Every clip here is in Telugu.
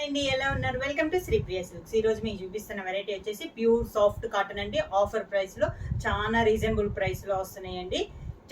అండి, ఎలా ఉన్నారు? Welcome to Sripriya silks. ఈ రోజు మీకు చూపిస్తున్న వెరైటీ వచ్చేసి ప్యూర్ సాఫ్ట్ కాటన్ అండి. ఆఫర్ ప్రైస్ లో చాలా రీజనబుల్ ప్రైస్ లో వస్తున్నాయండి.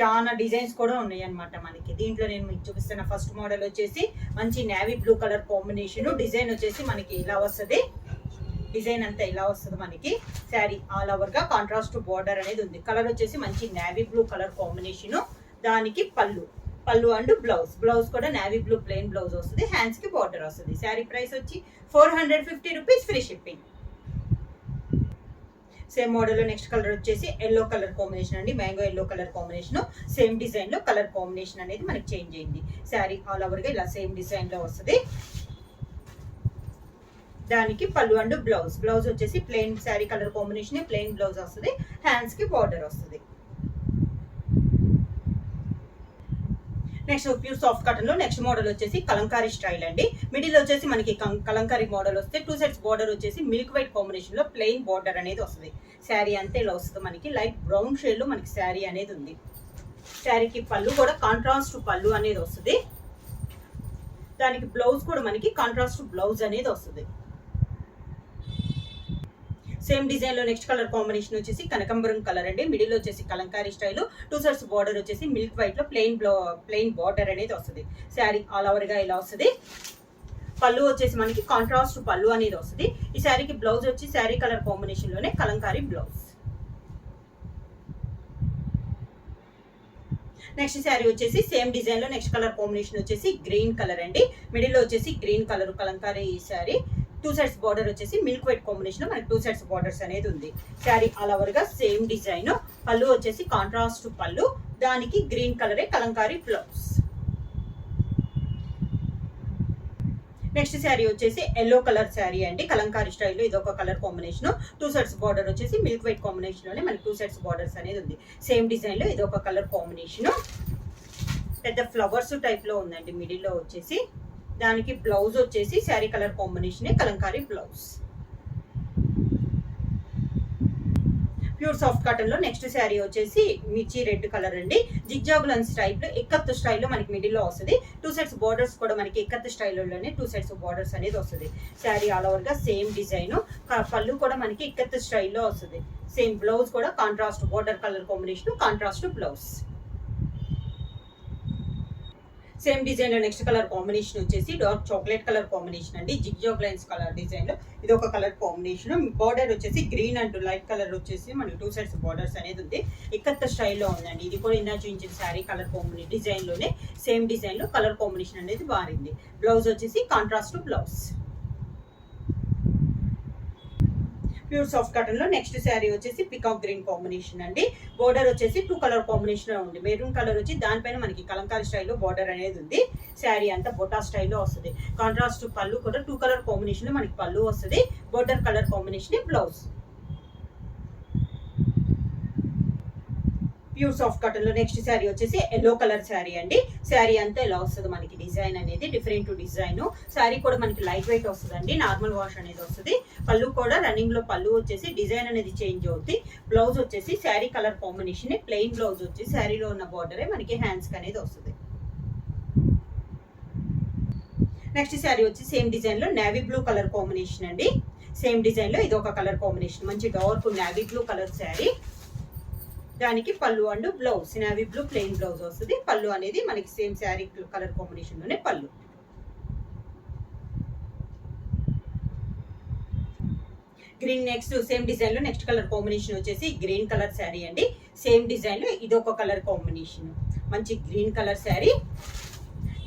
చాలా డిజైన్స్ కూడా ఉన్నాయి అనమాట మనకి. దీంట్లో నేను మీకు చూపిస్తున్న ఫస్ట్ మోడల్ వచ్చేసి మంచి navy blue colour combination. Design వచ్చేసి మనకి ఇలా వస్తుంది. డిజైన్ అంతా ఇలా వస్తుంది మనకి. శారీ ఆల్ ఓవర్ గా కాంట్రాస్ట్ బోర్డర్ అనేది ఉంది. కలర్ వచ్చేసి మంచి నేవీ బ్లూ కలర్ కాంబినేషన్. దానికి పళ్ళు అండ్ బ్లౌజ్ కూడా నేవీ బ్లూ ప్లెయిన్ బ్లౌజ్ వస్తుంది. హ్యాండ్స్ కి బార్డర్ వస్తుంది. శారీ ప్రైస్ వచ్చి 450 rupees, free shipping. Same model లో నెక్స్ట్ కలర్ వచ్చేసి ఎల్లో కలర్ కాంబినేషన్ అండి. Mango yellow colour combination. Same design లో కలర్ కాంబినేషన్ అనేది మనకి చేంజ్ అయింది. శారీ ఆల్ ఓవర్ గా ఇలా సేమ్ డిజైన్ లో వస్తుంది. దానికి పళ్ళు అండ్ బ్లౌజ్ వచ్చేసి plain sari colour combination, plain blouse వస్తుంది. హ్యాండ్స్ కి బార్డర్ వస్తుంది. నెక్స్ట్ ప్యూర్ సాఫ్ట్ కాటన్ లో నెక్స్ట్ మోడల్ వచ్చేసి కలంకారీ స్టైల్ అండి. మిడిల్ వచ్చేసి మనకి కలంకారీ మోడల్ వస్తే 2 సైడ్స్ బార్డర్ వచ్చేసి మిల్క్ వైట్ కాంబినేషన్ లో ప్లెయిన్ బార్డర్ అనేది వస్తుంది. శారీ అంతే ఇలా వస్తుంది మనకి. లైట్ బ్రౌన్ షేడ్ లో మనకి శారీ అనేది ఉంది. శారీకి పళ్ళు కూడా కాంట్రాస్ట్ పళ్ళు అనేది వస్తుంది. దానికి బ్లౌజ్ కూడా మనకి కాంట్రాస్ట్ బ్లౌజ్ అనేది వస్తుంది. సేమ్ డిజైన్ లో నెక్స్ట్ కలర్ కాంబినేషన్ వచ్చేసి కనకంబరం కలర్ అండి. మిడిల్ వచ్చేసి కలంకారీ స్టైల్, 2 సైడ్స్ బార్డర్ వచ్చేసి మిల్క్ వైట్ లో ప్లెయిన్ బార్డర్ అనేది వస్తుంది. శారీ ఆల్ ఓవర్ గా ఇలా వస్తుంది. పళ్ళు వచ్చేసి మనకి కాంట్రాస్ట్ పళ్ళు అనేది వస్తుంది. ఈ శారీకి బ్లౌజ్ వచ్చి శారీ కలర్ కాంబినేషన్ లోనే కలంకారీ బ్లౌజ్. నెక్స్ట్ శారీ వచ్చేసి సేమ్ డిజైన్ లో నెక్స్ట్ కలర్ కాంబినేషన్ వచ్చేసి గ్రీన్ కలర్ అండి. మిడిల్ వచ్చేసి green colour Kalamkari sari. 2 sides border వచ్చేసి మిల్క్ వైట్ కాంబినేషన్ లో మనకి 2 సైడ్స్ బార్డర్స్ అనేది ఉంది. శారీ ఆల్ ఓవర్ గా సేమ్ డిజైన్. పళ్ళు వచ్చేసి కాంట్రాస్ట్ పళ్ళు. దానికి గ్రీన్ కలరే కలంకారీ బ్లౌజ్. నెక్స్ట్ శారీ వచ్చేసి ఎల్లో కలర్ శారీ అండి. కలంకారీ స్టైల్లో ఇది ఒక కలర్ కాంబినేషన్. 2 సైడ్స్ బార్డర్ వచ్చేసి మిల్క్ వైట్ కాంబినేషన్ లోనే మనకి 2 సైడ్స్ బార్డర్స్ అనేది ఉంది. సేమ్ డిజైన్ లో ఇది ఒక కలర్ కాంబినేషన్. పెద్ద ఫ్లవర్స్ టైప్ లో ఉందండి మిడిల్ లో వచ్చేసి. దానికి బ్లౌజ్ వచ్చేసి sari colour combination Kalamkari blouse. Pure soft cotton లో నెక్స్ట్ శారీ వచ్చేసి మిర్చి రెడ్ కలర్ అండి. జిగ్జాగ్ లన్స్ టైప్ లో ఇక్కత్ స్టైల్లో మనకి మిడిల్ లో వస్తుంది. 2 సైడ్స్ బార్డర్స్ కూడా మనకి ఇక్కత్ స్టైల్లోనే 2 సైడ్స్ బార్డర్స్ అనేది వస్తుంది. శారీ ఆల్ ఓవర్ గా సేమ్ డిజైన్. పళ్ళు కూడా మనకి ఇక్కత్ స్టైల్లో వస్తుంది. సేమ్ బ్లౌజ్ కూడా contrast border colour combination, contrast blouse. Same design లో నెక్స్ట్ కలర్ కాంబినేషన్ వచ్చేసి డార్క్ చాక్లెట్ కలర్ కాంబినేషన్ అండి. జిగ్జాగ్ లైన్స్ కలర్ డిజైన్ లో ఇది ఒక కలర్ కాంబినేషన్. బార్డర్ వచ్చేసి గ్రీన్ అండ్ లైట్ కలర్ వచ్చేసి మనకి 2 సైడ్స్ బార్డర్స్ అనేది ఉంది. ఇక్కత్త స్టైల్లో ఉందండి. ఇది కూడా ఇందా చూపించిన శారీ కలర్ కాంబినేషన్ డిజైన్ లోనే సేమ్ డిజైన్ లో కలర్ కాంబినేషన్ అనేది మారింది. బ్లౌజ్ వచ్చేసి contrast blouse. Pure soft cotton లో నెక్స్ట్ శారీ వచ్చేసి పికాక్ గ్రీన్ కాంబినేషన్ అండి. బోర్డర్ వచ్చేసి 2 కలర్ కాంబినేషన్ లో ఉంది. మెరూన్ కలర్ వచ్చి దానిపైన మనకి కలంకారీ స్టైల్లో బోర్డర్ అనేది ఉంది. శారీ అంతా బొటా స్టైల్లో వస్తుంది. కాంట్రాస్ట్ పళ్ళు కూడా 2 కలర్ కాంబినేషన్ లో మనకి పళ్ళు వస్తుంది. Border colour combination blouse. Pure soft cotton లో నెక్స్ట్ శారీ వచ్చేసి ఎల్లో కలర్ శారీ అండి. శారీ అంతా ఇలా వస్తుంది మనకి. డిజైన్ అనేది డిఫరెంట్ డిజైన్. శారీ కూడా మనకి లైట్ వెయిట్ వస్తుంది. నార్మల్ వాష్ అనేది వస్తుంది. పళ్ళు కూడా రన్నింగ్ లో పళ్ళు వచ్చేసి డిజైన్ అనేది చేంజ్ అవుతుంది. బ్లౌజ్ వచ్చేసి sari colour combination plain blouse వచ్చి శారీలో ఉన్న బార్డరే మనకి హ్యాండ్స్ అనేది వస్తుంది. నెక్స్ట్ శారీ వచ్చి సేమ్ డిజైన్ లో నేవీ బ్లూ కలర్ కాంబినేషన్ అండి. సేమ్ డిజైన్ లో ఇది ఒక కలర్ కాంబినేషన్. మంచి dark navy blue colour sari. దానికి పళ్ళు and blouse navy blue plain blouse వస్తుంది. పళ్ళు అనేది మనకి సేమ్ శారీ కలర్ కాంబినేషన్ లోనే పళ్ళు. గ్రీన్ నెక్స్ట్ సేమ్ డిజైన్ లో నెక్స్ట్ కలర్ కాంబినేషన్ వచ్చేసి గ్రీన్ కలర్ శారీ అండి. సేమ్ డిజైన్ లో ఇది ఒక కలర్ కాంబినేషన్. మంచి గ్రీన్ కలర్ శారీ.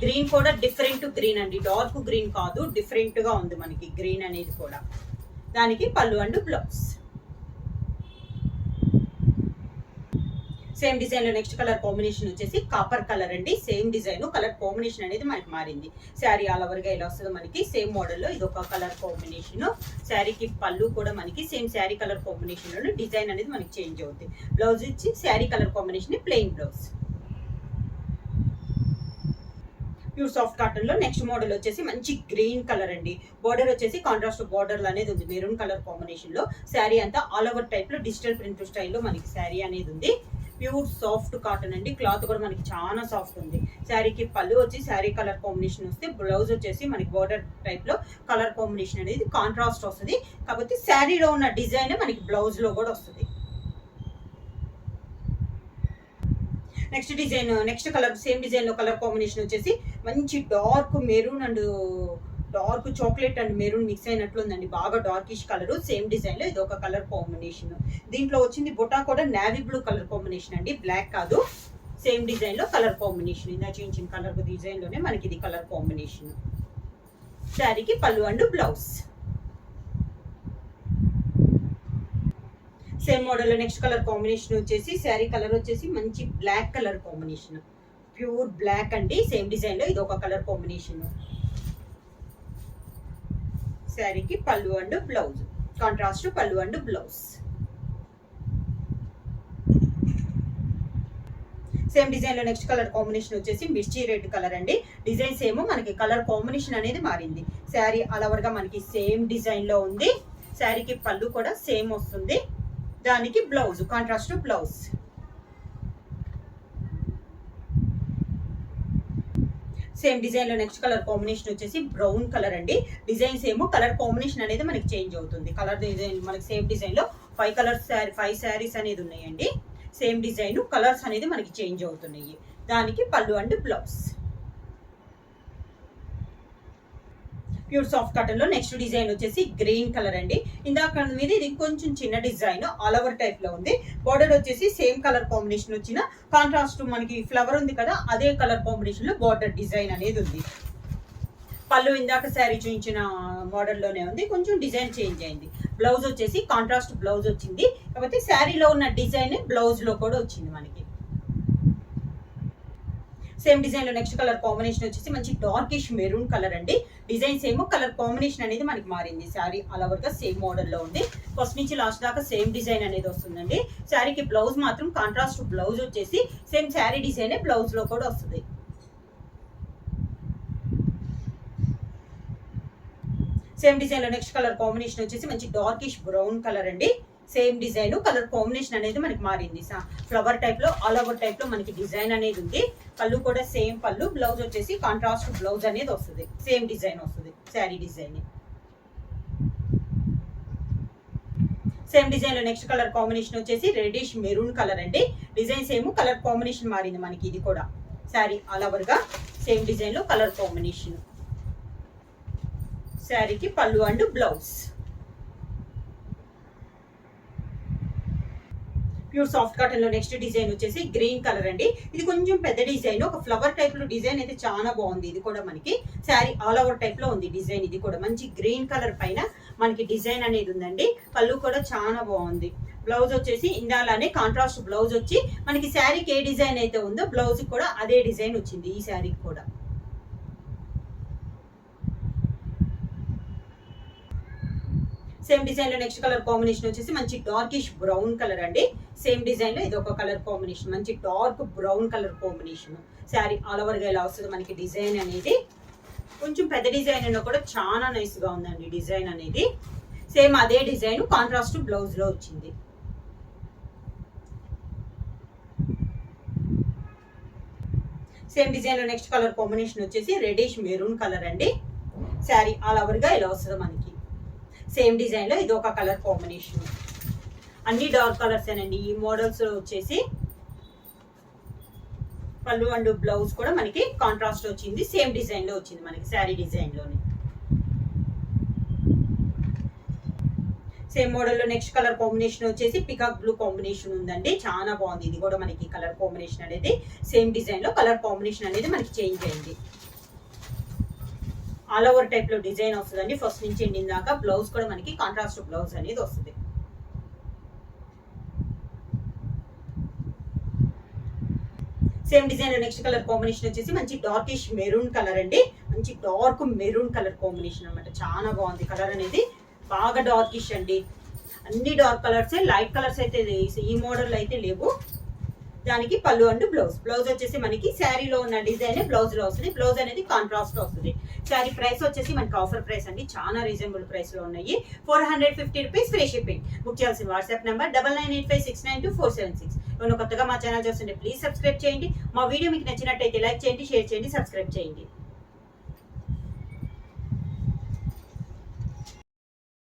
గ్రీన్ కూడా డిఫరెంట్ గ్రీన్ అండి. డార్క్ గ్రీన్ కాదు, డిఫరెంట్ గా ఉంది మనకి గ్రీన్ అనేది కూడా. దానికి పళ్ళు అండ్ బ్లౌజ్. సేమ్ డిజైన్ లో నెక్స్ట్ కలర్ కాంబినేషన్ వచ్చేసి కాపర్ కలర్ అండి. సేమ్ డిజైన్ కలర్ కాంబినేషన్ అనేది మనకి మారింది. శారీ ఆల్ ఓవర్ గా ఇలా వస్తుంది మనకి. సేమ్ మోడల్ లో ఇది ఒక కలర్ కాంబినేషన్. శారీకి పళ్ళు కూడా మనకి సేమ్ శారీ కలర్ కాంబినేషన్ లో డిజైన్ అనేది మనకి చేంజ్ అవుతుంది. బ్లౌజ్ ఇచ్చి sari colour combination plain blouse. Pure soft cotton లో నెక్స్ట్ మోడల్ వచ్చేసి మంచి గ్రీన్ కలర్ అండి. బోర్డర్ వచ్చేసి కాంట్రాస్ట్ బోర్డర్ అనేది ఉంది మెరూన్ కలర్ కాంబినేషన్ లో. శారీ అంతా ఆల్ ఓవర్ టైప్ లో డిజిటల్ ప్రింట్ స్టైల్లో మనకి శారీ అనేది ఉంది. ప్యూర్ సాఫ్ట్ కాటన్ అండి. క్లాత్ కూడా మనకి చాలా సాఫ్ట్ ఉంది. శారీకి పళ్ళు వచ్చి శారీ కలర్ కాంబినేషన్ వస్తే, బ్లౌజ్ వచ్చేసి మనకి బోర్డర్ టైప్ లో కలర్ కాంబినేషన్ అనేది కాంట్రాస్ట్ వస్తుంది. కాబట్టి శారీలో ఉన్న డిజైన్ మనకి బ్లౌజ్ లో కూడా వస్తుంది. Next design, next colour same design లో కలర్ కాంబినేషన్ వచ్చేసి మంచి dark maroon and dark chocolate and maroon mix అయినట్లు ఉందండి. బాగా డార్కిష్ కలర్. సేమ్ డిజైన్ లో ఇది ఒక కలర్ కాంబినేషన్. దీంట్లో వచ్చింది బొటా కూడా నేవీ బ్లూ కలర్ కాంబినేషన్ అండి, బ్లాక్ కాదు. సేమ్ డిజైన్ లో కలర్ కాంబినేషన్, ఇందా చూపించిన కలర్ డిజైన్ లోనే మనకి ఇది కలర్ కాంబినేషన్. శారీకి పళ్ళు అండ్ బ్లౌజ్. సేమ్ మోడల్ లో నెక్స్ట్ కలర్ కాంబినేషన్ వచ్చేసి శారీ కలర్ వచ్చేసి మంచి black colour combination, pure black అండి. సేమ్ డిజైన్ లో ఇది ఒక కలర్ కాంబినేషన్. శారీకి పళ్ళు అండ్ బ్లౌజ్, కాంట్రాస్ట్ పళ్ళు అండ్ బ్లౌజ్. సేమ్ డిజైన్ లో నెక్స్ట్ కలర్ కాంబినేషన్ వచ్చేసి మిర్చి రెడ్ కలర్ అండి. డిజైన్స్ ఏమో మనకి కలర్ కాంబినేషన్ అనేది మారింది. శారీ ఆల్ ఓవర్ గా మనకి సేమ్ డిజైన్ లో ఉంది. శారీకి పళ్ళు కూడా సేమ్ వస్తుంది. దానికి blouse contrast blouse. Same design లో నెక్స్ట్ కలర్ కాంబినేషన్ వచ్చేసి బ్రౌన్ కలర్ అండి. డిజైన్స్ ఏమో కలర్ కాంబినేషన్ అనేది మనకి చేంజ్ అవుతుంది. కలర్ డిజైన్ మనకి సేమ్ డిజైన్ లో 5 కలర్స్ 5 శారీస్ అనేది ఉన్నాయండి. సేమ్ డిజైన్ కలర్స్ అనేది మనకి చేంజ్ అవుతున్నాయి. దానికి పళ్ళు and blouse. Pure soft cotton లో నెక్స్ట్ డిజైన్ వచ్చేసి గ్రీన్ కలర్ అండి. ఇందాక మీద ఇది కొంచెం చిన్న డిజైన్ ఆల్ ఓవర్ టైప్ లో ఉంది. బోర్డర్ వచ్చేసి సేమ్ కలర్ కాంబినేషన్ వచ్చిన కాంట్రాస్ట్ మనకి ఫ్లవర్ ఉంది కదా, అదే కలర్ కాంబినేషన్ లో బోర్డర్ డిజైన్ అనేది ఉంది. పళ్ళు ఇందాక శారీ చూపించిన మోడల్ లోనే ఉంది, కొంచెం డిజైన్ చేంజ్ అయింది. బ్లౌజ్ వచ్చేసి కాంట్రాస్ట్ బ్లౌజ్ వచ్చింది. కాబట్టి శారీలో ఉన్న డిజైన్ బ్లౌజ్ లో కూడా వచ్చింది మనకి. సేమ్ డిజైన్ లో నెక్స్ట్ కలర్ కాంబినేషన్ వచ్చేసి మంచి డార్కిష్ మెరూన్ కలర్ అండి. డిజైన్స్ ఏమో కలర్ కాంబినేషన్ అనేది మనకి మారింది. శారీ ఆల్ ఓవర్ గా సేమ్ మోడల్ లో ఉంది. ఫస్ట్ నుంచి లాస్ట్ దాకా సేమ్ డిజైన్ అనేది వస్తుందండి. శారీకి బ్లౌజ్ మాత్రం కాంట్రాస్ట్ బ్లౌజ్ వచ్చేసి సేమ్ శారీ డిజైన్ బ్లౌజ్ లో కూడా వస్తుంది. సేమ్ డిజైన్ లో నెక్స్ట్ కలర్ కాంబినేషన్ వచ్చేసి మంచి డార్కిష్ బ్రౌన్ కలర్ అండి. సేమ్ డిజైన్ కలర్ కాంబినేషన్ అనేది మనకి మారింది. ఫ్లవర్ టైప్ లో ఆల్ ఓవర్ టైప్ లో మనకి డిజైన్ అనేది ఉంది. పళ్ళు కూడా సేమ్ పళ్ళు, బ్లౌజ్ వచ్చేసి కాంట్రాస్ట్ బ్లౌజ్ అనేది వస్తుంది. సేమ్ డిజైన్ వస్తుంది శారీ డిజైన్. సేమ్ డిజైన్ లో నెక్స్ట్ కలర్ కాంబినేషన్ వచ్చేసి రెడిష్ మెరూన్ కలర్ అండి. డిజైన్స్ ఏమో కలర్ కాంబినేషన్ మారింది మనకి. ఇది కూడా శారీ ఆల్ ఓవర్ గా సేమ్ డిజైన్ లో కలర్ కాంబినేషన్. శారీకి పళ్ళు and blouse. Pure soft cotton లో నెక్స్ట్ డిజైన్ వచ్చేసి గ్రీన్ కలర్ అండి. ఇది కొంచెం పెద్ద డిజైన్, ఒక ఫ్లవర్ టైప్ లో డిజైన్ అయితే చాలా బాగుంది. ఇది కూడా మనకి శారీ ఆల్ ఓవర్ టైప్ లో ఉంది డిజైన్. ఇది కూడా మంచి గ్రీన్ కలర్ పైన మనకి డిజైన్ అనేది ఉందండి. పళ్ళు కూడా చాలా బాగుంది. బ్లౌజ్ వచ్చేసి ఇందాలానే కాంట్రాస్ట్ బ్లౌజ్ వచ్చి మనకి శారీకి ఏ డిజైన్ అయితే ఉందో బ్లౌజ్ కూడా అదే డిజైన్ వచ్చింది ఈ శారీకి కూడా. సేమ్ డిజైన్ లో నెక్స్ట్ కలర్ కాంబినేషన్ వచ్చేసి మంచి డార్కిష్ బ్రౌన్ కలర్ అండి. సేమ్ డిజైన్ లో ఇది ఒక కలర్ కాంబినేషన్, మంచి dark brown colour combination. Sari all over గా ఇలా వస్తుంది మనకి డిజైన్ అనేది. కొంచెం పెద్ద డిజైన్ అయినా కూడా చాలా నైస్ గా ఉందండి డిజైన్ అనేది. సేమ్ అదే డిజైన్ కాంట్రాస్ట్ బ్లౌజ్ లో వచ్చింది. సేమ్ డిజైన్ లో నెక్స్ట్ కలర్ కాంబినేషన్ వచ్చేసి రెడిష్ మెరూన్ కలర్ అండి. శారీ ఆల్ ఓవర్ గా ఇలా వస్తుంది మనకి. సేమ్ డిజైన్ లో ఇది ఒక కలర్ కాంబినేషన్. అన్ని డార్క్ కలర్స్ ఏనండి ఈ మోడల్స్ వచ్చేసి. పళ్ళు అండ్ బ్లౌజ్ కూడా మనకి కాంట్రాస్ట్ వచ్చింది. సేమ్ డిజైన్ లో వచ్చింది మనకి శారీ డిజైన్ లోని. సేమ్ మోడల్ లో నెక్స్ట్ కలర్ కాంబినేషన్ వచ్చేసి పికాక్ బ్లూ కాంబినేషన్ ఉందండి. చాలా బాగుంది. ఇది కూడా మనకి కలర్ కాంబినేషన్ అనేది సేమ్ డిజైన్ లో కలర్ కాంబినేషన్ అనేది మనకి చేంజ్ అయింది. ఆల్ ఓవర్ టైప్ లో డిజైన్ వస్తుందండి ఫస్ట్ నుంచి ఎండింగ్ దాకా. బ్లౌజ్ కూడా మనకి కాంట్రాస్ట్ బ్లౌజ్ అనేది వస్తుంది. సేమ్ డిజైన్ లో నెక్స్ట్ కలర్ కాంబినేషన్ వచ్చేసి మంచి డార్కిష్ మెరూన్ కలర్ అండి. మంచి డార్క్ మెరూన్ కలర్ కాంబినేషన్ అన్నమాట. చాలా బాగుంది కలర్ అనేది. బాగా డార్కిష్ అండి. అన్ని డార్క్ కలర్స్, లైట్ కలర్స్ అయితే ఈ మోడల్ అయితే లేవు. దానికి పళ్ళు అండ్ బ్లౌజ్. బ్లౌజ్ వచ్చేసి మనకి శారీలో ఉన్న డిజైన్ బ్లౌజ్ లో వస్తుంది. బ్లౌజ్ అనేది కాంట్రాస్ట్ లో వస్తుంది. శారీ ప్రైస్ వచ్చేసి మనకి ఆఫర్ ప్రైస్ అండి. చాలా రీజనబుల్ ప్రైస్ లో ఉన్నాయి. 450 రూపీస్ ఫ్రీ షిప్పింగ్. బుక్ చేయాల్సిన వాట్సాప్ నెంబర్ 9985692476. కొత్తగా మా ఛానల్ చూస్తుంటే ప్లీజ్ సబ్స్క్రైబ్ చేయండి. మా వీడియో మీకు నచ్చినట్టయితే లైక్ చేయండి, షేర్ చేయండి, సబ్స్క్రైబ్ చేయండి.